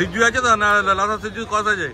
সিজু আছে তো না লাসা সিজু কত আছে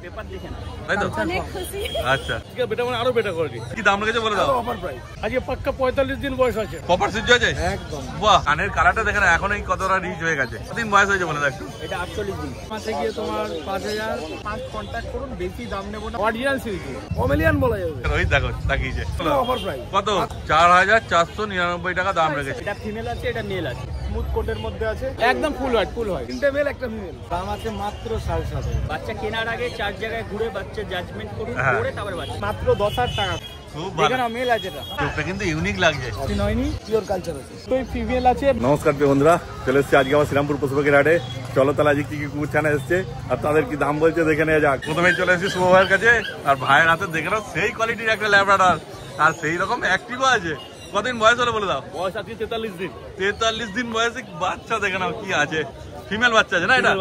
পেপার দেখে না তাই তো অনেক খুশি। আচ্ছা বেটা মানে আরো বেটা করে কি দাম রেখেছে বলে দাও অফার প্রাইস আজকে পাক্কা 45 দিন বয়স আছে প্রপার সিজু আছে একদম বাহ কানের কালারটা দেখেন এখনই কতটা রিচ হয়ে গেছে কতদিন বয়স হয়েছে বলে দাও একটু এটা 48 দিন মাসে গিয়ে তোমার 5000 5 কন্টাক্ট করুন বেশি দাম নেব না অরিজিনাল সিল্ক কমেলিয়ান বলা যাবে ওই দেখো তাকিয়েছে অফার প্রাইস কত 4499 টাকা দাম রেখেছে এটা ফিমেল আছে এটা মেল আছে স্মুথ কোটের মধ্যে আছে একদম ফুল হয় তিনটে মেল একটা ফিমেল দাম আছে মাত্র 7.5 বাচ্চা কেনার আগে 4 জায়গায় ঘুরে বাচ্চা জাজমেন্ট করুন করে তারপরে বাচ্চা মাত্র 10,000 টাকা খুব ভালো এখানে মেল আছে এটা চোখটা কিন্তু ইউনিক লাগছে নয়নি পিওর কালচার আছে তো ফিমেল আছে নমস্কার প্রিয় বন্ধুরা, চলে এসেছি আজকে আমার শ্রীরামপুর পশুপাখির হাটে। চলো তাহলে আজকে কি কি কুকুর ছানা এসছে আর তাদের কি দাম বলছে দেখে নেওয়া যাক। প্রথমে চলে এসেছি শুভ ভাইয়ের কাছে আর ভাইয়ের হাতে দেখে নাও সেই কোয়ালিটির একটা ল্যাব্রাডর আর সেই রকম অ্যাক্টিভও আছে। কতদিন বয়স হলো বলে দাও? বয়স আছে 43 দিন 43 দিন বয়সে বাচ্চা দেখে নাও কি আছে, ফিমেল বাচ্চা আছে না এটা?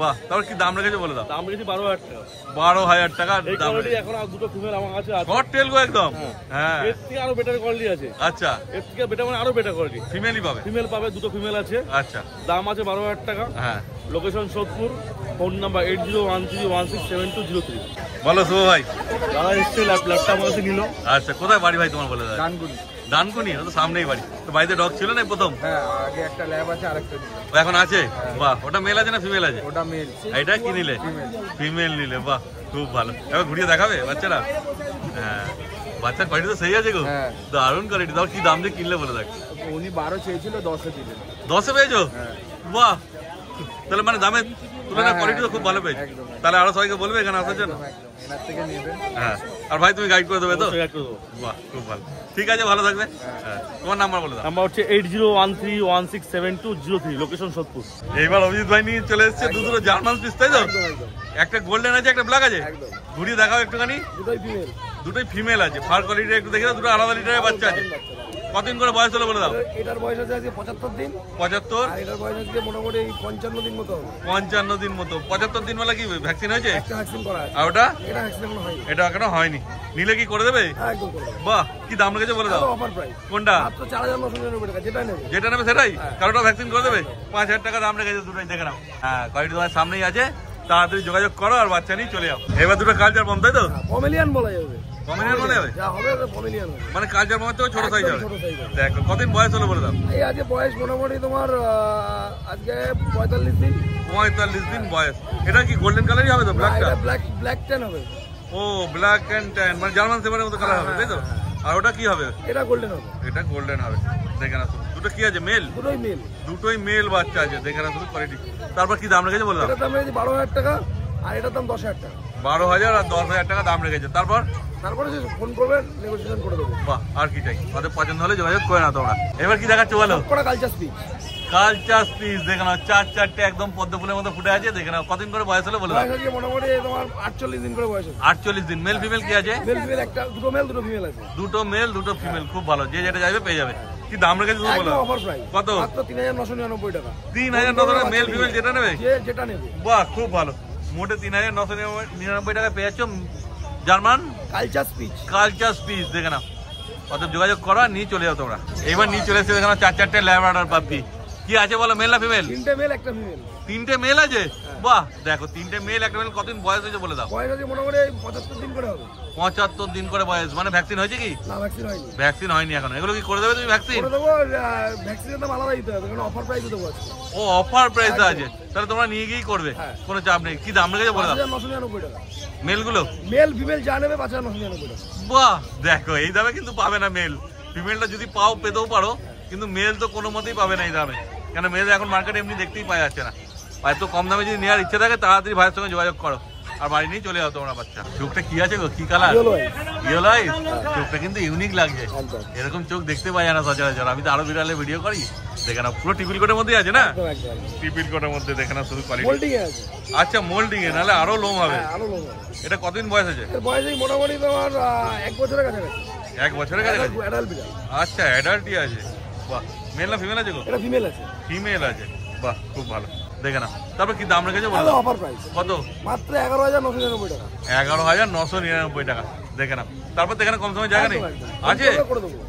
বাহ, তারপর কি দাম রেখেছে বলে দাও? দাম রেখেছি 12,000 টাকা 12,000 টাকা দাম। এখন আর দুটো ফিমেল আমার কাছে আছে শর্ট টেল গো একদম। হ্যাঁ এর থেকে আরো বেটার কোয়ালিটি আছে। আচ্ছা এর থেকে বেটার মানে আরো বেটার কোয়ালিটি ফিমেলই পাবে? ফিমেল পাবে, দুটো ফিমেল আছে। আচ্ছা দাম আছে 12,000 টাকা। হ্যাঁ লোকেশন সোদপুর, ফোন নাম্বার 8013167203। বলো শুভ ভাই। দাদা এসছে ল্যাপটপ আমার কাছে নিল। আচ্ছা কোথায় বাড়ি ভাই তোমার বলে দাও? ডানকুনি। ডানকুনি, তো সামনেই বাড়ি। তো বাড়িতে ডগ ছিল না প্রথম? হ্যাঁ আগে একটা ল্যাব আছে আরেকটা দিল। এখন আছে? বাহ, ওটা মেল আছে না ফিমেল আছে? ওটা মেল। এটা কি নিলে? ফিমেল নিলে, বাহ খুব ভালো। এবার ঘুরিয়ে দেখাবে বাচ্চারা? হ্যাঁ বাচ্চার কোয়ালিটি তো সেই আছে গো, দারুণ কোয়ালিটি। তাও কি দাম দিয়ে কিনলে বলে দেখ? উনি 12 চেয়েছিল, 10 দিলেন। 10 পেয়েছো? বাহ, তাহলে মানে দামে তুলনায় কোয়ালিটি তো খুব ভালো পেয়েছো। তাহলে আরো সবাইকে বলবে এখানে আসার জন্য। হ্যাঁ, আর ভাই তুমি গাইড করে দেবে তো? বাহ খুব ভালো, ঠিক আছে, ভালো থাকবে। হ্যাঁ, তোমার নাম্বার বলে দাও। নাম্বার হচ্ছে 8013167203, লোকেশন সোদপুর। এইবার অভিজিৎ ভাই নিয়ে চলে এসেছে দুটো জার্মান পিস, তাই তো? একটা গোল্ডেন আছে একটা ব্ল্যাক আছে, ঘুরিয়ে দেখাও একটুখানি। দুটোই ফিমেল আছে, ফার কোয়ালিটি একটু দেখে দাও। দুটো আলাদা লিটারের বাচ্চা আছে। কতদিন করে বয়স হলো বলে দাও? এটার বয়স আছে 75 দিন। 75? আর এটার বয়স আছে মোটামুটি 55 দিন মতো হবে। 55 দিন মতো। 75 দিন বেলা কি ভ্যাকসিন হয়েছে? একটা ভ্যাকসিন করা আছে। আর ওটা? এটা ভ্যাকসিন এখনো হয়নি। এটা এখনো হয়নি। নিলে কি করে দেবে? হ্যাঁ একদম করে দেব। বাহ, কি দাম রেখেছে বলে দাও? Offer price. কোনটা? মাত্র 4999 টাকা, যেটা নেবে। যেটা নেবে সেটাই? কারোটা ভ্যাকসিন করে দেবে? 5,000 টাকা দাম রেখেছে দুটোই, দেখে নাও। হ্যাঁ কোয়ালিটি তোমার সামনেই আছে, তাড়াতাড়ি যোগাযোগ করো আর বাচ্চা নিয়ে চলে যাও। এবার দুটো কালচার বম, তাই তো? পমেলিয়ান বলা যাবে। পমেলিয়ান বলা যাবে? যা হবে পমেলিয়ান হবে। মানে কালচার বমের থেকে ছোট সাইজ হবে। ছোট সাইজ হবে। দেখো কতদিন বয়স হলো বলে দাও? এই আজকে বয়স মোটামুটি তোমার আজকে 45 দিন। 45 দিন বয়স। এটা কি গোল্ডেন কালারই হবে তো? ব্ল্যাকটা? এটা ব্ল্যাক ট্যান হবে। ও ব্ল্যাক এন্ড ট্যান, মানে জার্মান শেফার্ডের মতো কালার হবে, তাই তো? আর ওটা কি হবে? এটা গোল্ডেন হবে। এটা গোল্ডেন হবে, দেখে না। দুটো কি আছে? মেল? দুটোই মেল। দুটোই মেল বাচ্চা আছে, দেখে না শুধু কোয়ালিটি। তারপর কি দাম রেখেছে বলে দাও? এটার দাম রেখেছি 12,000 টাকা আর এটার দাম 10,000 টাকা। 12,000 আর 10,000 টাকা দাম রেখেছে। তারপরে যে ফোন করবেন, নেগোসিয়েশন করে দেবো। বাহ, আর কি চাই? ওদের পছন্দ হলে যোগাযোগ করে না তোমরা। এবার কি দেখাচ্ছ বলো? কটা কালচার স্পিচ। কালচার পিস দেখে নাও, 4-4টে একদম পদ্ম ফুলের মতো ফুটে আছে, দেখে নাও। কতদিন করে বয়স হলো বলে দাও? বয়স আছে মোটামুটি তোমার 48 দিন করে বয়স আছে। 48 দিন। মেল ফিমেল কি আছে? মেল ফিমেল একটা, দুটো মেল দুটো ফিমেল আছে। দুটো মেল দুটো ফিমেল, খুব ভালো। যে যেটা চাইবে পেয়ে যাবে। কি দাম রেখেছে তুমি বলো? Offer price. কত? মাত্র 3,999 টাকা। 3,999 মেল ফিমেল যেটা নেবে? যেটা নেবে। বাহ খুব ভালো। মোটে 3,999 টাকা পেয়ে যাচ্ছ German culture speech. Culture piece, দেখে নাও। অতএব যোগাযোগ করো, নিয়ে চলে যাও তোমরা। এবার নিয়ে চলে এসেছে দেখে নাও 4-4টে ল্যাব্রাডর পাপ্পি। কি আছে বলো? মেল না ফিমেল? তিনটে মেল একটা ফিমেল। 3টে মেল আছে? বাহ, দেখো 3টে মেল একটা মেল। কতদিন বয়স হয়েছে বলে দাও? বয়স আছে মোটামুটি 75 দিন করে হবে। 75 দিন করে বয়স। মানে ভ্যাকসিন হয়েছে কি? না ভ্যাকসিন হয়নি। ভ্যাকসিন হয়নি এখনো। এগুলো কি করে দেবে তুমি ভ্যাকসিন? করে দেবো। ভ্যাকসিনের দাম আলাদা দিতে হবে, কারণ অফার প্রাইসে দেবো আজকে। ও অফার প্রাইস আছে, তাহলে তোমরা নিয়ে গিয়েই করবে, কোনো চাপ নেই। কি দাম রেখেছে বলে দাও? 5,999 টাকা। মেলগুলো? মেল ফিমেল যা নেবে 5,999 টাকা। বাহ, দেখো এই দামে কিন্তু পাবে না মেল। ফিমেলটা যদি পাও পেতেও পারো, কিন্তু মেল তো কোনো মতেই পাবে না এই দামে। কেন মেল এখন মার্কেটে এমনি দেখতেই পাওয়া যাচ্ছে না। এত কম দামে যদি নেওয়ার ইচ্ছা থাকে, তাড়াতাড়ি ভাইয়ের সঙ্গে যোগাযোগ করো আর বাড়ি নিয়ে চলে যাও তোমরা বাচ্চা। চোখটা কি আছে গো? কি কালার? ইয়েলো আইস। চোখটা কিন্তু ইউনিক লাগছে। এরকম চোখ দেখতে পাই না সচরাচর। আমি তো আরো বিড়ালে ভিডিও করি, দেখে না। পুরো টিপিল কোটের মধ্যে আছে না? টিপিল কোটের মধ্যে, দেখে না শুধু কোয়ালিটি। মোল্ডিং এ আছে। আচ্ছা মোল্ডিং এ, নাহলে আরো লোম হবে। আরো লোম হবে। এটা কতদিন বয়স আছে? এর বয়স এই মোটামুটি তোমার 1 বছরের কাছাকাছি। 1 বছরের কাছাকাছি? অ্যাডাল্ট বিড়াল। আচ্ছা অ্যাডাল্টই আছে। বাহ, মেল না ফিমেল আছে গো? এটা ফিমেল আছে। ফিমেল আছে, বাহ খুব ভালো। দেখে না। তারপর কি দাম রেখেছে বলো? Offer price. কত? মাত্র 11,999 টাকা। 11,999 টাকা, দেখে না। তারপর এখানে কম সময় জায়গা নেই আছে?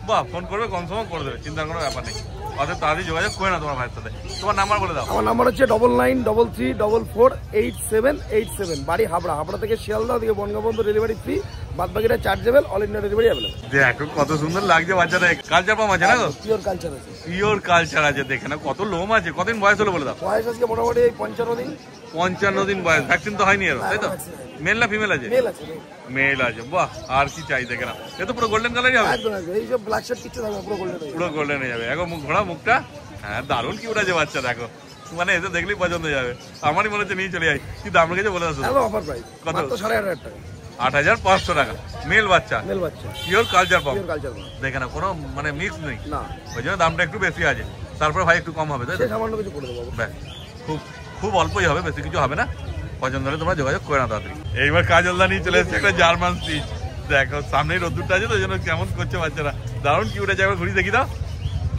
বাহ, ফোন করবে, কম সময় করে দেবে, চিন্তার কোনো ব্যাপার নেই। অতএব তাড়াতাড়ি যোগাযোগ করে না তোমার ভাইয়ের সাথে। তোমার নাম্বার বলে দাও। আমার নাম্বার হচ্ছে 9933448787, বাড়ি হাবড়া। হাবড়া থেকে শিয়ালদা, থেকে বনগাঁবন্ধু, ডেলিভারি ফ্রি, বাদ বাকিটা chargeable, all India delivery available. দেখো কত সুন্দর লাগছে বাচ্চাটা। কালচার পাম আছে না গো? পিওর কালচার আছে, পিওর কালচার আছে। দেখে না কত লোম আছে। কতদিন বয়স হলো বলে দাও? বয়স আজকে মোটামুটি 55 দিন। 55 দিন বয়স। ভ্যাকসিন তো হয়নি এর, তাই তো? মেল না ফিমেল আছে? মেল আছে। মেল আছে, বাহ আর কি চাই। দেখে না এ তো পুরো গোল্ডেন কালারই হবে। একদম এই যে ব্ল্যাক শার্ট কিছু থাকবে, পুরো গোল্ডেন, পুরো গোল্ডেন হয়ে যাবে। এখন মুখ ঘোড়া, মুখটা হ্যাঁ দারুণ কি উঠেছে বাচ্চা। দেখো মানে এসে দেখলেই পছন্দ হয়ে যাবে। আমারই মনে হচ্ছে নিয়ে চলে যাই। কি দাম রেখেছে বলে দাও? অফার প্রাইস কত? মাত্র 8500 টাকা। 8500 টাকা মেল বাচ্চা। মেল বাচ্চা, পিওর কালচার পাম। Pure culture. দেখে না কোনো মানে মিক্স নেই না, ওই জন্য দামটা একটু বেশি আছে। তারপর ভাই একটু কম হবে, তাই তো? সামান্য কিছু করে দেবো। ব্যাস খুব খুব অল্পই হবে, বেশি কিছু হবে না। পছন্দ হলে তোমরা যোগাযোগ করে না তাড়াতাড়ি। এইবার কাজলদা নিয়ে চলে এসেছে একটা জার্মান স্পিচ। দেখো সামনেই রোদ্দুরটা আছে তো, ওই জন্য কেমন করছে বাচ্চারা। দারুণ কি উঠেছে। একবার ঘুরি দেখি দাও।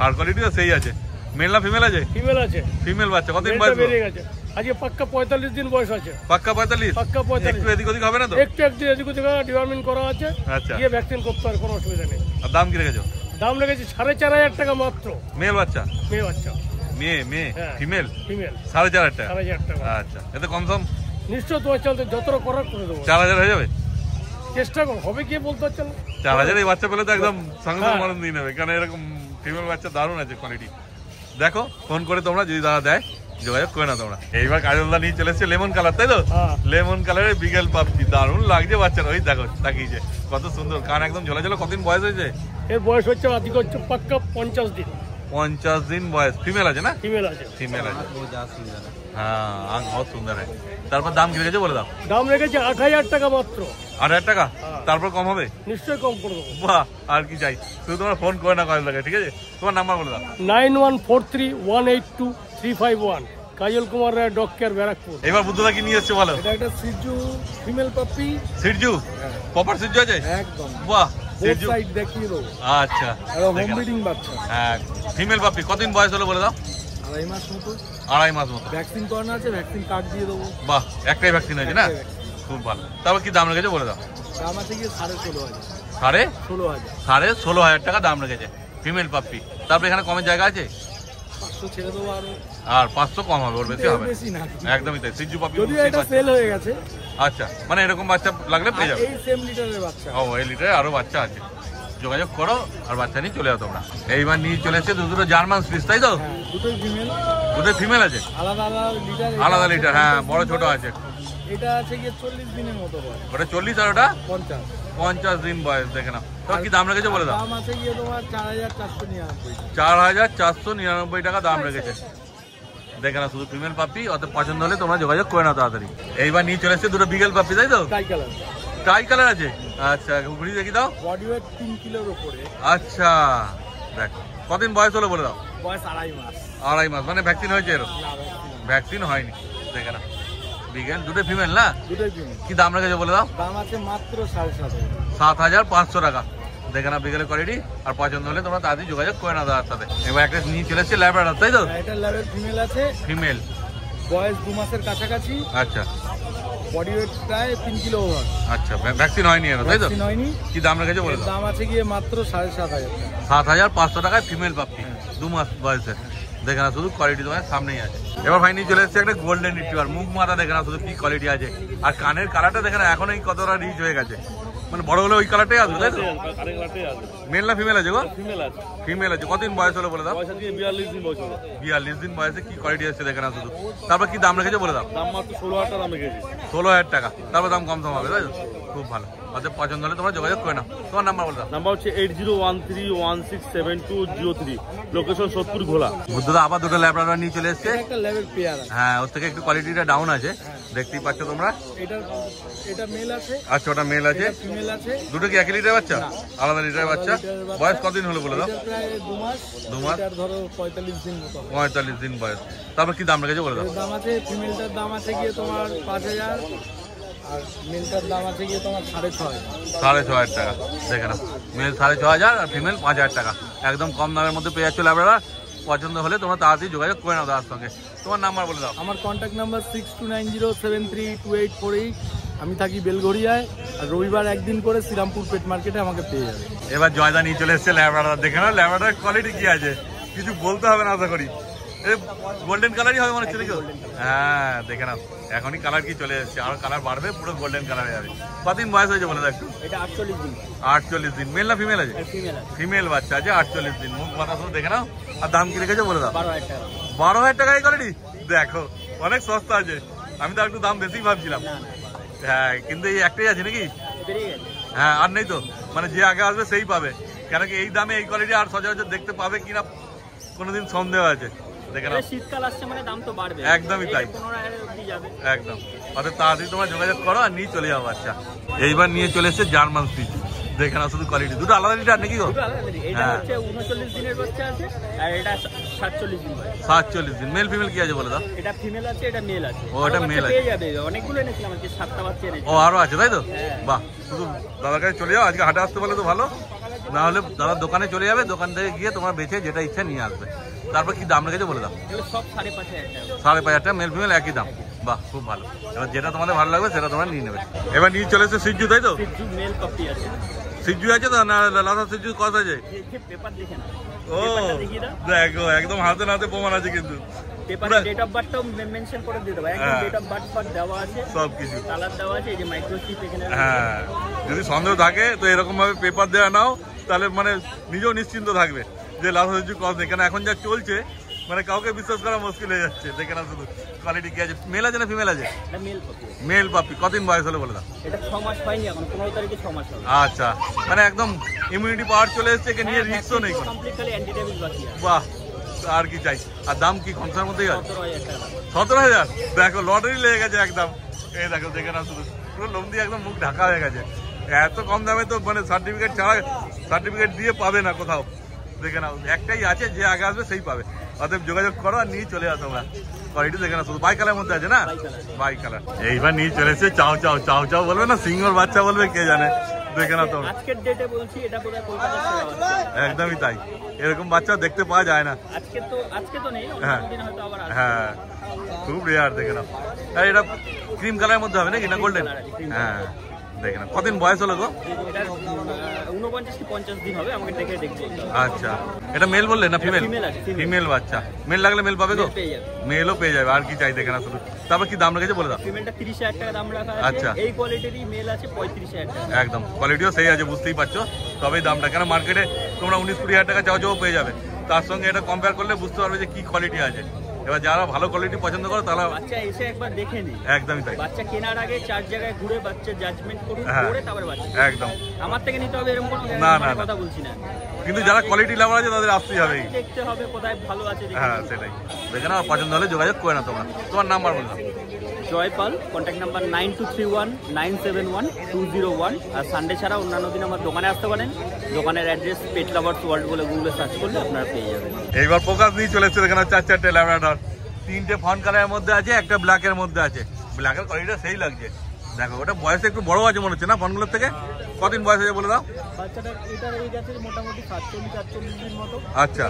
হার কোয়ালিটিও সেই আছে। মেল না ফিমেল আছে? ফিমেল আছে। ফিমেল বাচ্চা। কতদিন বয়স? বেরিয়ে গেছে আজকে পাক্কা 45 দিন বয়স আছে। পাক্কা 45? পাক্কা 45। একটু এদিক ওদিক হবে না তো? একটু এদিক ওদিক ডিপার্টমেন্ট করা আছে। আচ্ছা, গিয়ে ভ্যাকসিন করতে হবে, কোনো অসুবিধা নেই। আর দাম কি রেখেছো? দাম রেখেছি 4500 টাকা মাত্র। মেল বাচ্চা? মেয়ে বাচ্চা। মেয়ে হ্যাঁ। ফিমেল? ফিমেল 4500 টাকা। 4500 টাকা। আচ্ছা, এতে কম সম নিশ্চয় তোমার চলতে যতটা করার করে দেবো। 4000 হয়ে যাবে? চেষ্টা করো, হবে কি বলতে পারছো না। 4000 এই বাচ্চা পেলে তো একদম সঙ্গে সঙ্গে মরণ দিয়ে নেবে। কারণ এরকম ফিমেল বাচ্চা দারুণ আছে কোয়ালিটি। দেখো ফোন করে তোমরা যদি দাদা দেয় যোগাযোগ করে না তোমরা। এইবার কাজলদা নিয়ে চলে এসেছে লেমন কালার, তাই তো? লেমন কালারের বিগেল পাপি। দারুণ লাগছে বাচ্চারা। ওই দেখো তাকিয়েছে কত সুন্দর। কান একদম ঝোলা ঝোলা। কতদিন বয়স হয়েছে? এর বয়স হচ্ছে আজকে হচ্ছে পাক্কা 50 দিন। 50 দিন বয়স। ফিমেল আছে না? ফিমেল আছে। ফিমেল আছে। হ্যাঁ আঁখ বহুত সুন্দর হয়। তারপর দাম কি রেখেছে বলে দাও? দাম রেখেছে 8000 টাকা মাত্র। 8000 টাকা? তারপর কম হবে? নিশ্চয়ই কম করে দেবো। বাহ আর কি চাই। শুধু তোমরা ফোন করে না কাজলদাকে, ঠিক আছে? তোমার নাম্বার বলে দাও। 9143182351। কাজল কুমার রায়, ডগ কেয়ার, ব্যারাকপুর। এবার বুদ্ধদা কি নিয়ে এসছে বলো? এটা একটা সিজু ফিমেল পাপি। সিরজু? প্রপার সিরজু আছে? একদম। বাহ বোথ সিরজু। সাইড দেখিয়ে দেবো। আচ্ছা, হোম ব্রিডিং বাচ্চা। হ্যাঁ ফিমেল পাপি। কতদিন বয়স হলো বলে দাও? 2.5 মাস মতো। 2.5 মাস মতো। ভ্যাকসিন করানো আছে, ভ্যাকসিন কার্ড দিয়ে দেবো। বাহ একটাই ভ্যাকসিন হয়েছে না? খুব ভালো। তারপর কি দাম রেখেছে বলে দাও? দাম আছে গিয়ে 16,500। 16,000 টাকা দাম রেখেছে ফিমেল পাপি। তারপর এখানে কমের জায়গা আছে? 500 ছেড়ে দেবো আরো। আর 500 কম হবে, ওর বেশি হবে? বেশি না, একদমই তাই। সিরজু পাপি যদিও এটা সেল হয়ে গেছে। আচ্ছা, মানে এরকম বাচ্চা লাগলে পেয়ে যাবে। এই সেম লিটারের বাচ্চা। ও এই লিটারে আরো বাচ্চা আছে। যোগাযোগ করো আর বাচ্চা নিয়ে চলে যাও তোমরা। এইবার নিয়ে চলে এসেছে দুটো জার্মান স্পিচ, তাই তো? দুটোই ফিমেল। দুটোই ফিমেল আছে? আলাদা আলাদা লিটার। আলাদা লিটার, হ্যাঁ বড় ছোট আছে। এটা আছে গিয়ে 40 দিনের মতো বয়স। ওটা 40 আর ওটা 50 দিন বয়স। দেখে নাও। তো কি দাম রেখেছে বলে দাও? দাম আছে গিয়ে তোমার 4499। 4499 টাকা দাম রেখেছে। দেখে না, শুধু ফিমেল পাপি। অত পছন্দ হলে তোমরা যোগাযোগ করে নাও তাড়াতাড়ি। এইবার নিয়ে চলে এসেছে দুটো বিগেল পাপি, তাই তো? টাই কালার। টাই কালার আছে? আচ্ছা ঘুরি দেখি দাও। বডি ওয়েট 3 কিলোর উপরে। আচ্ছা দেখো কতদিন বয়স হলো বলে দাও? বয়স 2.5 মাস। 2.5 মাস মানে ভ্যাকসিন হয়েছে এর? ভ্যাকসিন হয়নি। দেখে না বিগেল, দুটো ফিমেল না? দুটোই ফিমেল। কি দাম রেখেছে বলে দাও? দাম আছে মাত্র 7,500। 7,500 টাকা। দেখে না বিকেলের কোয়ালিটি। আর পছন্দ হলে তোমরা তাড়াতাড়ি যোগাযোগ করে না দাদার সাথে। এবার একটা নিয়ে চলে এসেছে ল্যাব্রাডর, তাই তো? এটা ল্যাবের ফিমেল আছে। ফিমেল, বয়স 2 মাসের কাছাকাছি। আচ্ছা বডি ওয়েট প্রায় 3 কিলো ওভার। আচ্ছা ভ্যাকসিন হয়নি এর, তাই তো? ভ্যাকসিন হয়নি। কি দাম রেখেছে বলে দাও? দাম আছে গিয়ে মাত্র 7,500 টাকা। 7,500 টাকায় ফিমেল পাপি, 2 মাস বয়সে। দেখে না শুধু কোয়ালিটি তোমার সামনেই আছে। এবার ভাই নিয়ে চলে এসেছে একটা গোল্ডেন রিট্রিভার। মুখ মাথা দেখে না শুধু কি কোয়ালিটি আছে। আর কানের কালারটা দেখে না এখনই কতটা রিচ হয়ে গেছে। মানে বড় হলে ওই কালারটাই আসবে, তাই তো? মেল না ফিমেল আছে গো? ফিমেল আছে। কতদিন বয়স হলো বলে দাও? 42 দিন বয়স। 42 দিন বয়সে কি কোয়ালিটি আছে দেখে না শুধু। তারপর কি দাম রেখেছে বলে দাও? দাম মাত্র 16,000 টাকা দাম রেখেছি। 16,000 টাকা। তারপর দাম কম হবে, তাই তো? খুব ভালো। অতএব পছন্দ হলে তোমরা যোগাযোগ করে নাও। তোমার নাম্বার বলে দাও। নাম্বার হচ্ছে 8013167203। লোকেশন সোদপুর ঘোলা। বুদ্ধদা আবার দুটো ল্যাব্রাডর নিয়ে চলে এসেছে। একটা লেভেল পেয়ার আছে। হ্যাঁ ওর থেকে একটু কোয়ালিটিটা ডাউন আছে, দেখতেই পাচ্ছ তোমরা। এটা মেল আছে। আচ্ছা ওটা মেল আছে। ফিমেল আছে। দুটো কি একই লিটার বাচ্চা? আলাদা লিটারের বাচ্চা। বয়স কতদিন হলো বলে দাও? প্রায় 2 মাস। 2 মাস। এটার ধরো 45 দিন মতো। 45 দিন বয়স। তারপর কি দাম রেখেছে বলে দাও? দাম আছে ফিমেলটার দাম আছে গিয়ে তোমার 5,000 আর মেলটার দাম আছে গিয়ে তোমার 6,500। 6,500 টাকা। দেখে না মেল 6,500 আর ফিমেল 5,000 টাকা। একদম কম দামের মধ্যে পেয়ে যাচ্ছ ল্যাব্রাডর। পছন্দ হলে তোমরা তাড়াতাড়ি যোগাযোগ করে নাও তার সঙ্গে। তোমার নাম্বার বলে দাও। আমার কন্ট্যাক্ট নাম্বার 6290732848। আমি থাকি বেলঘড়িয়ায়। আর রবিবার একদিন করে শ্রীরামপুর পেট মার্কেটে আমাকে পেয়ে যাবে। এবার জয়দা নিয়ে চলে এসেছে ল্যাব্রাডর। দেখে নাও ল্যাব্রাডর কোয়ালিটি কি আছে। কিছু বলতে হবে না আশা করি। গোল্ডেন কালারই হবে মনে হচ্ছে নাকি? হ্যাঁ দেখে নাও, এখনই কালার কি চলে যাচ্ছে, আর কালার বাড়বে, পুরো গোল্ডেন কালারে যাবে। কতদিন বয়স হয়েছে বলে দেখো? এটা 48 দিন। 48 দিন। মেল না ফিমেল আছে? ফিমেল বাচ্চা আছে, 48 দিন। মুখ মাথা শুধু দেখে নাও। আর দাম কি রেখেছো বলে দাও? 12,000 টাকা। 12,000 টাকায় কোয়ালিটি? দেখো অনেক সস্তা আছে, আমি তো একটু দাম বেশি ভাবছিলাম। হ্যাঁ কিন্তু এই একটাই আছে নাকি? হ্যাঁ আর নেই তো, মানে যে আগে আসবে সেই পাবে, কেন কি এই দামে এই কোয়ালিটি আর সচরাচর দেখতে পাবে কিনা কোনোদিন সন্দেহ আছে। দেখে নাও, শীতকাল আসছে মানে দাম তো বাড়বে। একদমই তাই, 15,000 অবধি যাবে একদম। অর্থাৎ তাড়াতাড়ি তোমরা যোগাযোগ করো আর নিয়ে চলে যাও বাচ্চা। এইবার নিয়ে চলে এসছে জার্মান সুইচ। দেখে নাও শুধু কোয়ালিটি, দুটো আলাদা লিটার নাকি গো? এটা হচ্ছে 39 দিনের বাচ্চা আছে, আর এটা 47 দিন। 47 দিন। মেল ফিমেল কি আছে বলে দাও? এটা ফিমেল আছে, এটা মেল আছে। ও এটা মেল আছে, পেয়ে যাবে। অনেকগুলো এনেছিলাম আজকে, 7টা বাচ্চা এনেছি। ও আরো আছে তাই তো? বাহ, শুধু দাদার কাছে চলে যাও, আজকে হাটে আসতে পারলে তো ভালো, না হলে দাদার দোকানে চলে যাবে, দোকান থেকে গিয়ে তোমার বেছে যেটা ইচ্ছা নিয়ে আসবে। তারপর কি দাম রেখেছে বলে দাও? সব 5,500 টাকা। 5,500 টাকা, মেল ফিমেল একই দাম। বাহ খুব ভালো। এবার যেটা তোমাদের ভালো লাগবে সেটা তোমরা নিয়ে নেবে। এবার নিয়ে চলে এসেছে সিজু তাই তো? সিজু মেল কপি আছে। সিজু আছে তো না? লাসা সিজু কত আছে? পেপার দেখে না। ও দেখো একদম হাতে নাতে প্রমাণ আছে কিন্তু। পেপারে ডেট অফ বার্থটাও মেনশন করে দিতে হবে, একদম ডেট অফ বার্থ দেওয়া আছে, সব কিছু কালার দেওয়া আছে, এই যে মাইক্রোচিপ এখানে। হ্যাঁ যদি সন্দেহ থাকে তো এরকম ভাবে পেপার দেওয়া নাও, তাহলে মানে নিজেও নিশ্চিন্ত থাকবে যে লাসা সিজু কস নেই। কেন এখন যা চলছে মানে কাউকে বিশ্বাস করা মুশকিল হয়ে যাচ্ছে। দেখে না শুধু কোয়ালিটি কি আছে। মেল আছে না ফিমেল আছে? এটা মেল কপি। মেল পাপি। কতদিন বয়স হলো বলে দাও? এটা 6 মাস হয়নি এখন, 15 তারিখে 6 মাস হবে। আচ্ছা, মানে একদম ইমিউনিটি পাওয়ার চলে এসেছে, কে নিয়ে রিস্কও নেই কোনো। কমপ্লিট খালি অ্যান্টিডায়াবেটিস বাকি আছে। বাহ, আর কি চাই। আর দাম কি কনসার মধ্যেই আছে? 17,000 টাকা। 17,000? দেখো লটারি লেগে গেছে একদম। এই দেখো দেখে না শুধু, পুরো লোম দিয়ে একদম মুখ ঢাকা হয়ে গেছে। এত কম দামে তো মানে সার্টিফিকেট ছাড়া, সার্টিফিকেট দিয়ে পাবে না কোথাও। দেখে নাও, একটাই আছে, যে আগে আসবে সেই পাবে। অতএব যোগাযোগ করো আর নিয়ে চলে যাও তোমরা। কোয়ালিটি দেখে না শুধু। বাই কালার মধ্যে আছে না? By colour. এইবার নিয়ে চলে এসেছে চাও চাও। চাও চাও বলবে না সিঙ্গল বাচ্চা বলবে কে জানে। দেখে না তোমরা, আজকের ডেটে বলছি এটা বোধহয় কলকাতার সেরা বাচ্চা। একদমই তাই, এরকম বাচ্চা দেখতে পাওয়া যায় না। আজকে তো নেই, হ্যাঁ অন্যদিন হয়তো আবার আসবে। হ্যাঁ খুব রেয়ার। দেখে নাও, আর এটা ক্রিম কালারের মধ্যে হবে নাকি না গোল্ডেন? হ্যাঁ দেখে না। কতদিন বয়স হলো গো? এটা 49 কি 50 দিন হবে, আমাকে দেখে দেখতে হবে। আচ্ছা, এটা মেল বললে না ফিমেল? ফিমেল বাচ্চা। মেল লাগলে মেল পাবে গো? মেলও পেয়ে যাবে। আর কি চাই দেখে না শুধু। তারপর কি দাম রেখেছে বলে দাও? ফিমেলটা 30,000 টাকা দাম রাখা আছে। আচ্ছা, এই কোয়ালিটিরই মেল আছে 35,000 টাকা। একদম কোয়ালিটিও সেই আছে, বুঝতেই পারছো। তবেই দামটা, কেন মার্কেটে তোমরা 19-20 হাজার টাকা চাও চাও পেয়ে যাবে। তার সঙ্গে এটা কম্পেয়ার করলে বুঝতে পারবে যে কি কোয়ালিটি আছে। এবার যারা ভালো কোয়ালিটি পছন্দ করো তারা বাচ্চা এসে একবার দেখে নি। একদমই তাই। বাচ্চা কেনার আগে 4 জায়গায় ঘুরে বাচ্চা জাজমেন্ট করুন, করে তারপরে বাচ্চা। একদম আমার থেকে নিতে হবে এরকম কোনো না কথা বলছি না, কিন্তু যারা কোয়ালিটি লাভার আছে তাদের আসতেই হবে, দেখতে হবে কোথায় ভালো আছে। হ্যাঁ সেটাই। দেখে না, পছন্দ হলে যোগাযোগ করে না তোমরা। তোমার নাম্বার বলে দাও। Jaipal, contact number 9231971201। আর সানডে ছাড়া অন্যান্য দিন আমার দোকানে আসতে পারেন। দোকানের অ্যাড্রেস পেট লাভার্স ওয়ার্ল্ড বলে গুগলে সার্চ করলে আপনারা পেয়ে যাবেন। এইবার ফোকাস নিয়ে চলে এসেছে। দেখেন 4-4টে ল্যাভেন্ডার, 3টে ফন কালারের মধ্যে আছে, একটা ব্ল্যাকের মধ্যে আছে। ব্ল্যাকের কোয়ালিটিটা সেই লাগছে। দেখো ওটা বয়সে একটু বড় আছে মনে হচ্ছে না ফনগুলোর থেকে? কতদিন বয়স হয়েছে বলে দাও? বাচ্চাটার এটার এজ আছে মোটামুটি 47-48 দিন মতো। আচ্ছা,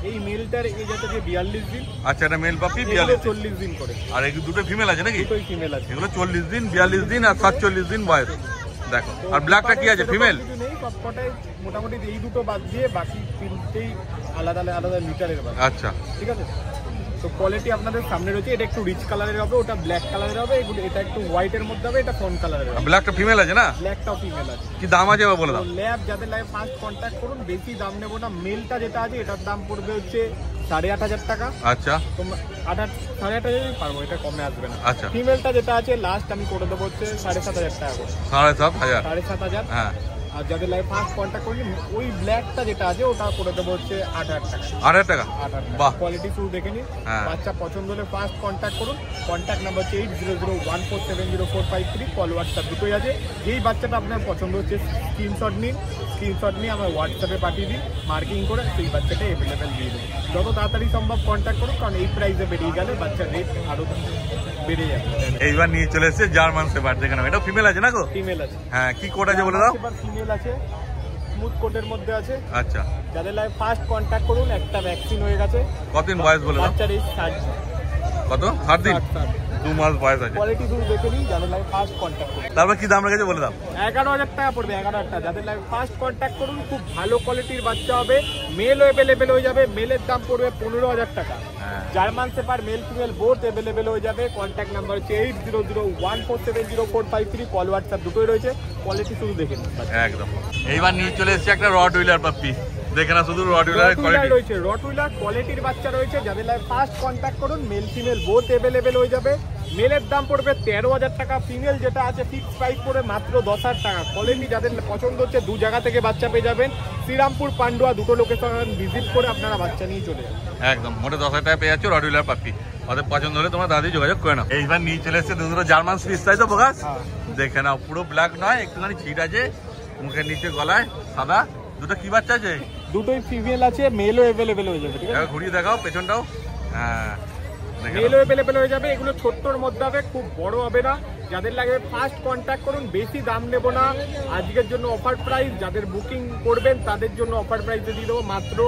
এই মেলটার এজ আছে 42 দিন। আচ্ছা, এটা মেল পাপি 42 40 দিন করে। আর এই দুটো ফিমেল আছে নাকি? দুটোই ফিমেল আছে। এগুলো 40 দিন, 42 দিন আর 47 দিন বয়স। দেখো, আর ব্ল্যাকটা কি আছে? ফিমেল নেই, সবকটাই মোটামুটি এই দুটো বাদ দিয়ে বাকি তিনটেই আলাদা আলাদা লিটারের বাদ। আচ্ছা ঠিক আছে, তো কোয়ালিটি আপনাদের সামনে রয়েছে। এটা একটু রিচ কালারের হবে, ওটা ব্ল্যাক কালারের হবে, এগুলো এটা একটু হোয়াইটের মধ্যে হবে, এটা ফোন কালারের হবে। ব্ল্যাকটা ফিমেল আছে না? ব্ল্যাকটাও ফিমেল আছে। কি দাম আছে বলে দাও? ল্যাব যাদের ল্যাব ফার্স্ট কন্ট্যাক্ট করুন, বেশি দাম নেবো না। মেলটা যেটা আছে এটার দাম পড়বে হচ্ছে 8,500 টাকা। আচ্ছা, তোমরা 8,500 পারবো, এটা কমে আসবে না। আচ্ছা, ফিমেলটা যেটা আছে লাস্ট আমি করে দেবো হচ্ছে 7,500 টাকা করে। 7,500? 7,500। হ্যাঁ। আর যাদের লাইভ ফার্স্ট কন্ট্যাক্ট করবেন ওই ব্ল্যাকটা যেটা আছে ওটা করে দেবো হচ্ছে 8,000 টাকা। 8,000 টাকা? 8,000 বাহ, কোয়ালিটি শুরু দেখে নিন। বাচ্চা পছন্দ হলে ফার্স্ট কন্ট্যাক্ট করুন। কন্ট্যাক্ট নাম্বার হচ্ছে 8001470453। কল হোয়াটসঅ্যাপ দুটোই আছে। যেই বাচ্চাটা আপনার পছন্দ হচ্ছে স্ক্রিনশট নিন, স্ক্রিনশট নিয়ে আমার হোয়াটসঅ্যাপে পাঠিয়ে দিন, মার্কিং করে সেই বাচ্চাটা অ্যাভেলেবেল দিয়ে দেবো। যত তাড়াতাড়ি সম্ভব কন্ট্যাক্ট করুন, কারণ এই প্রাইসে বেরিয়ে গেলে বাচ্চার রেট আরও বেড়ে যাবে। এইবার নিয়ে চলে এসেছে জার্মান শেপার্ড। দেখে নাও, এটা ফিমেল আছে না গো? ফিমেল আছে। হ্যাঁ, কি কোড আছে বলে দাও? ফিমেল আছে, স্মুথ কোটের মধ্যে আছে। আচ্ছা, যাদের লাইভ ফার্স্ট কন্ট্যাক্ট করুন, একটা ভ্যাকসিন হয়ে গেছে। কতদিন বয়স বলে দাও? বাচ্চার এই কত 7 দিন 2 মাস বয়স আছে। কোয়ালিটি শুধু দেখে নিন, যাদের লাগে ফার্স্ট কন্ট্যাক্ট করুন। তারপর কি দাম রেখেছে বলে দাও। 11,000 টাকা পড়বে, 11,000 টাকা। যাদের লাগে ফার্স্ট কন্ট্যাক্ট করুন, খুব ভালো কোয়ালিটির বাচ্চা হবে, মেলও অ্যাভেলেবেল হয়ে যাবে। মেলের দাম পড়বে 15,000 টাকা। German shepherd male female both available হয়ে যাবে। কন্ট্যাক্ট নাম্বার হচ্ছে 8001470453, কল হোয়াটসঅ্যাপ দুটোই রয়েছে। কোয়ালিটি শুধু দেখে নিন একদম। এইবার নিয়ে চলে এসেছে একটা রটউইলার পাপ্পি, দেখে না শুধু রটউইলারের কোয়ালিটি রয়েছে, রটউইলার কোয়ালিটির বাচ্চা রয়েছে। যাদের লাগে ফার্স্ট কন্ট্যাক্ট করুন, মেল ফিমেল বোথ অ্যাভেলেবেল হয়ে যাবে। মেলের দাম পড়বে 13,000 টাকা, ফিমেল যেটা আছে ফিক্স প্রাইস পড়বে মাত্র 10,000 টাকা। কোয়ালিটি যাদের পছন্দ হচ্ছে 2 জায়গা থেকে বাচ্চা পেয়ে যাবেন। শ্রীরামপুর, পান্ডুয়া দুটো লোকেশন ভিজিট করে আপনারা বাচ্চা নিয়ে চলে যাবেন। একদম মোটে 10,000 টাকা পেয়ে যাচ্ছ রটউইলার পাপ্পি। ওদের পছন্দ হলে তোমরা দাদি যোগাযোগ করে নাও। এইবার নিয়ে চলে এসেছে দুটো জার্মান সুইস, তাই তো প্রকাশ? দেখে নাও, পুরো ব্ল্যাক নয়, একটুখানি ছিট আছে মুখের নিচে, গলায় সাদা। দুটো কি বাচ্চা আছে? দুটোই ফিমেল আছে, মেলও অ্যাভেলেবেল হয়ে যাবে। ঠিক আছে, ঘুরিয়ে দেখাও পেছনটাও। হ্যাঁ, মেলও অ্যাভেলেবেল হয়ে যাবে। এগুলো ছোট্টর মধ্যে হবে, খুব বড় হবে না। যাদের লাগে ফার্স্ট কন্ট্যাক্ট করুন, বেশি দাম নেব না আজকের জন্য। অফার প্রাইস, যাদের বুকিং করবেন তাদের জন্য অফার প্রাইসে দিয়ে দেবো মাত্র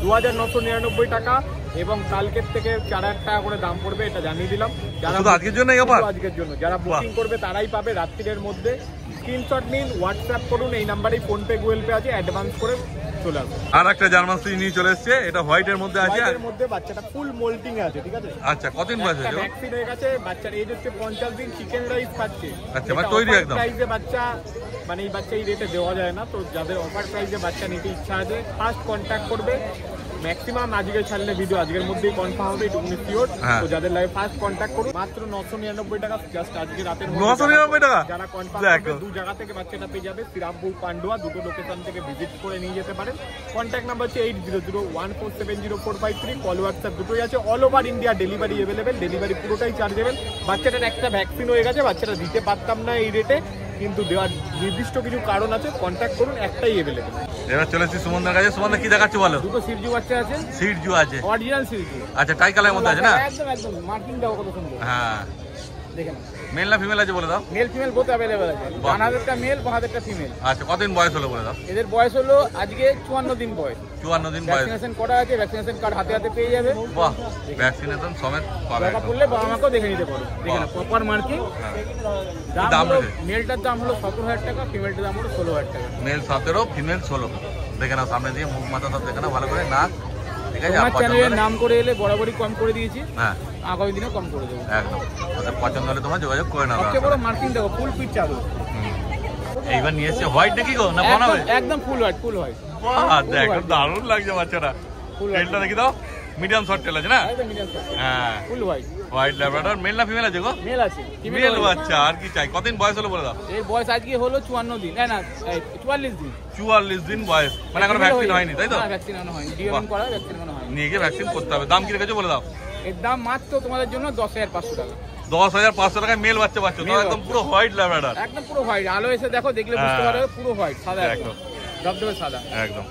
2,999 টাকা, এবং কালকের থেকে 4,000 টাকা করে দাম পড়বে, এটা জানিয়ে দিলাম। যারা আজকের জন্য আজকের জন্য যারা বুকিং করবে তারাই পাবে রাত্রির মধ্যে। স্ক্রিনশট নিন, হোয়াটসঅ্যাপ করুন, এই নাম্বারেই ফোনপে গুগল পে আছে, অ্যাডভান্স করে চলে আসবে। আর একটা জার্মান সুইস নিয়ে চলে এসেছে, এটা হোয়াইটের মধ্যে আছে। হোয়াইটের মধ্যে বাচ্চাটা ফুল মোল্টিং আছে। ঠিক আছে, আচ্ছা, কতদিন বয়স আছে? ভ্যাকসিন হয়ে গেছে, বাচ্চার এজ হচ্ছে 50 দিন, চিকেন রাইস খাচ্ছে। আচ্ছা, মানে তৈরি একদম। প্রাইসে বাচ্চা, মানে এই বাচ্চা এই রেটে দেওয়া যায় না। তো যাদের অফার প্রাইসে বাচ্চা নিতে ইচ্ছা আছে ফার্স্ট কন্ট্যাক্ট করবে। ম্যাক্সিমাম আজকে ছাড়লে ভিডিও আজকের মধ্যেই কনফার্ম হবে, এটুকু শিওর। তো যাদের লাগে ফার্স্ট কন্ট্যাক্ট করুন, মাত্র 999 টাকা জাস্ট আজকে রাতের মধ্যে। 999 টাকা যারা কনফার্ম করবে 2 জায়গা থেকে বাচ্চাটা পেয়ে যাবে। শ্রীরামপুর, পান্ডুয়া দুটো লোকেশন থেকে ভিজিট করে নিয়ে যেতে পারেন। কন্ট্যাক্ট নাম্বার হচ্ছে 8001470453, কল হোয়াটসঅ্যাপ দুটোই আছে। All over India delivery available, delivery পুরোটাই চার্জেবল। বাচ্চাটার একটা ভ্যাকসিন হয়ে গেছে, বাচ্চাটা দিতে পারতাম না এই রেটে, কিন্তু দেওয়ার নির্দিষ্ট কিছু কারণ আছে। কন্ট্যাক্ট করুন, একটাই অ্যাভেলেবল। এবার চলেছি সুমনদার কাছে। সুমনদা কি দেখাচ্ছে বলো? দুটো সিরজু বাচ্চা আছে, সিরজু আছে, অরিজিনাল সিরজু। আচ্ছা, টাই কালারের মধ্যে আছে না? একদম একদম মার্কিং দাও কত সুন্দর। হ্যাঁ, দেখেন মেল না ফিমেল আছে বলে দাও। মেল ফিমেল বোথ अवेलेबल আছে। বানাদেরটা মেল, বাহাদেরটা ফিমেল। আচ্ছা, কতদিন বয়স হলো বলে দাও। এদের বয়স হলো আজকে 54 দিন বয়স। 54 দিন বয়স। ভ্যাকসিনেশন করা আছে, ভ্যাকসিনেশন কার্ড হাতে হাতে পেয়ে যাবে। বাহ, ভ্যাকসিনেশন সমেত পাবে। টাকা পড়লে বাবা মাকেও দেখে নিতে পারো। দেখেন প্রপার মার্কিং। দাম হলো, মেলটার দাম হলো 17,000 টাকা, ফিমেলটার দাম হলো 16,000 টাকা। Male 17, female 16। দেখে নাও, সামনে দিয়ে মুখ মাথা সব দেখে নাও ভালো করে, নাক। ঠিক আছে, আমার চ্যানেলের নাম করে এলে বরাবরই কম করে দিয়েছি। হ্যাঁ, আগামী দিনে কম করে দেবো একদম। ওদের পছন্দ হলে তোমরা যোগাযোগ করে নাও। সবচেয়ে বড় মার্কিং দেখো, ফুল পিচ চালু। এইবার নিয়ে এসেছে হোয়াইট নাকি গো, না বানাবে? একদম ফুল হোয়াইট, ফুল হোয়াইট। বাহ, দেখো দারুণ লাগছে বাচ্চাটা। টেলটা দেখি দাও, মিডিয়াম শর্ট টেল আছে না? একদম মিডিয়াম সাইজ, হ্যাঁ, full white. White Labrador. Male না ফিমেল আছে গো? মেল আছে, মেল বাচ্চা। আর কি চাই? কতদিন বয়স হলো বলে দাও। এর বয়স আজকে হলো 54 দিন, না 44 দিন। 44 দিন বয়স, মানে এখনো ভ্যাকসিন হয়নি, তাই তো? না, ভ্যাকসিন এখনো হয়নি, ডিওএম করা, ভ্যাকসিন এখনো হয়নি। নিয়ে গিয়ে ভ্যাকসিন করতে হবে। দাম কি রেখেছো বলে দাও। এর দাম মাত্র তোমাদের জন্য 10,500 টাকা। 10,500 টাকায় মেল বাচ্চা পাচ্ছ, তো একদম পুরো হোয়াইট ল্যাব্রাডর। একদম পুরো হোয়াইট, আলো এসে দেখো, দেখলে বুঝতে পারবে পুরো হোয়াইট, সাদা একদম, ধবধবে সাদা একদম।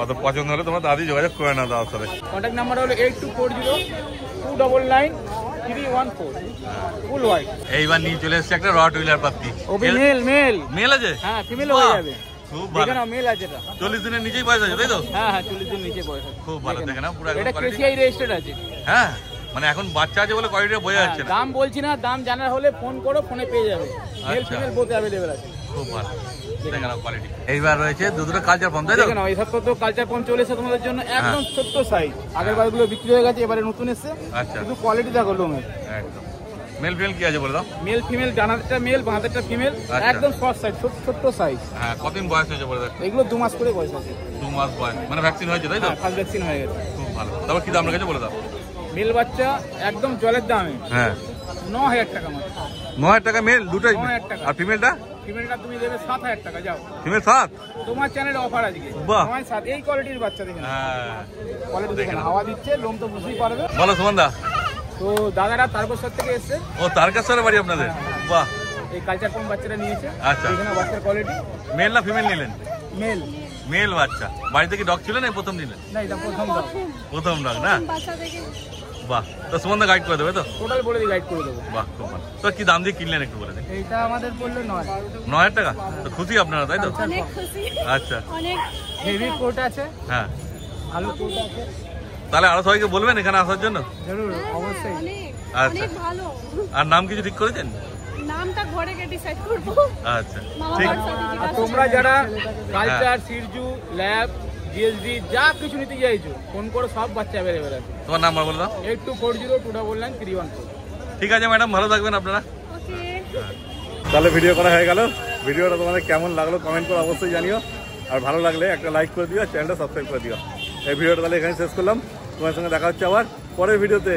অত পছন্দ হলে তোমরা দাদি যোগাযোগ করে নাও দাদার সাথে। কন্ট্যাক্ট নাম্বার হলো 8240299314, ফুল হোয়াইট। এইবার নিয়ে চলে এসেছে একটা Rottweiler puppy. Male male male আছে? হ্যাঁ, ফিমেল হয়ে যাবে। খুব দেখে ভালো। নাও, মেল আছে এটা। 40 দিনের নিচেই বয়স আছে, তাই তো? হ্যাঁ হ্যাঁ, 40 দিন নিচে বয়স আছে। খুব ভালো, দেখে নাও পুরো এটা একদম কোয়ালিটি। কেসিআই রেজিস্টার্ড আছে। হ্যাঁ, মানে এখন বাচ্চা আছে বলে কোয়ালিটিটা বোঝা যাচ্ছে না। দাম বলছি না, দাম জানার হলে ফোন করো, ফোনে পেয়ে যাবে। মেল আচ্ছা। ফিমেল বোথ অ্যাভেলেবল আছে। খুব ভালো, দেখে নাও কোয়ালিটি। এইবার রয়েছে দুটো কালচার ফর্ম, তাই তো? দেখে নাও, এই সপ্তাহ তো কালচার ফর্ম চলে এসেছে তোমাদের জন্য, একদম ছোট্ট সাইজ। আগের বারগুলো বিক্রি হয়ে গেছে, এবারে নতুন এসেছে। আচ্ছা, কিন্তু কোয়ালিটি দেখো লোমের। একদম। মেল ফিমেল কি আছে বলে দাও। মেল ফিমেল, ডানারটা মেল, বাঁধারটা ফিমেল, একদম শর্ট সাইজ, ছোট্ট সাইজ। হ্যাঁ, কতদিন বয়স হয়েছে বলে দাও। এগুলো 2 মাস করে বয়স আছে। 2 মাস বয়স, মানে ভ্যাকসিন হয়েছে, তাই তো? ফার্স্ট ভ্যাকসিন হয়ে গেছে। খুব ভালো। তারপর কি দাম রেখেছে বলে দাও। মেল বাচ্চা একদম জলের দামে, হ্যাঁ, 9,000 টাকা মাত্র। 9,000 টাকা মেল দুটোই? 9,000 টাকা। আর ফিমেলটা? ফিমেলটা তুমি দেবে 7,000 টাকা। যাও, ফিমেল 7? তোমার চ্যানেলে অফার আজকে। বাহ। 9,700, এই কোয়ালিটির বাচ্চা দেখেন। হ্যাঁ, কোয়ালিটি দেখেন, হাওয়া দিচ্ছে, লোম তো বুঝতেই পারবে। বলো সুমনদা। তো দাদারা তারকেশ্বর থেকে এসছে। ও, তারকেশ্বরের বাড়ি আপনাদের? বাহ, এই কালচার ফর্ম বাচ্চাটা নিয়েছে। আচ্ছা। এখানে বাচ্চার কোয়ালিটি মেল না ফিমেল নিলেন? মেল। মেল বাচ্চা। বাড়িতে কি ডগ ছিল না প্রথম নিলেন? না, এটা প্রথম দাও। প্রথম ডগ না? বাহ, তো সুমনদা গাইড করে দেবে তো? টোটাল বলে দিই, গাইড করে দেবো। বাহ, খুব ভালো। তো কি দাম দিয়ে কিনলেন একটু বলে দিন। এইটা আমাদের পড়লো 9,000 টাকা? তো খুশি আপনারা, তাই তো? অনেক খুশি, আচ্ছা, অনেক হেভি কোট আছে, হ্যাঁ। ভালো কোট আছে। তাহলে আরো সবাইকে বলবেন এখানে আসার জন্য। জরুর, অবশ্যই। অনেক আচ্ছা অনেক ভালো। আর নাম কিছু ঠিক করেছেন? নামটা ঘরে গিয়ে ডিসাইড করবো। আচ্ছা মামা ঠিক বাবার সাথে আর জিজ্ঞাসা তোমরা করবো। যারা কালচার সিরজু ল্যাব জিএসডি যা কিছু নিতে চাইছো ফোন করে সব বাচ্চা অ্যাভেলেবেল আছে। তোমার নাম্বার বলে দাও। 8240299314। ঠিক আছে ম্যাডাম, ভালো থাকবেন আপনারা। ওকে। তাহলে ভিডিও করা হয়ে গেল। ভিডিওটা তোমাদের কেমন লাগলো কমেন্ট করে অবশ্যই জানিও। আর ভালো লাগলে একটা লাইক করে দিও, চ্যানেলটা সাবস্ক্রাইব করে দিও। এই ভিডিওটা তাহলে এখানে শেষ করলাম। তোমার সঙ্গে দেখা হচ্ছে আবার পরের ভিডিওতে।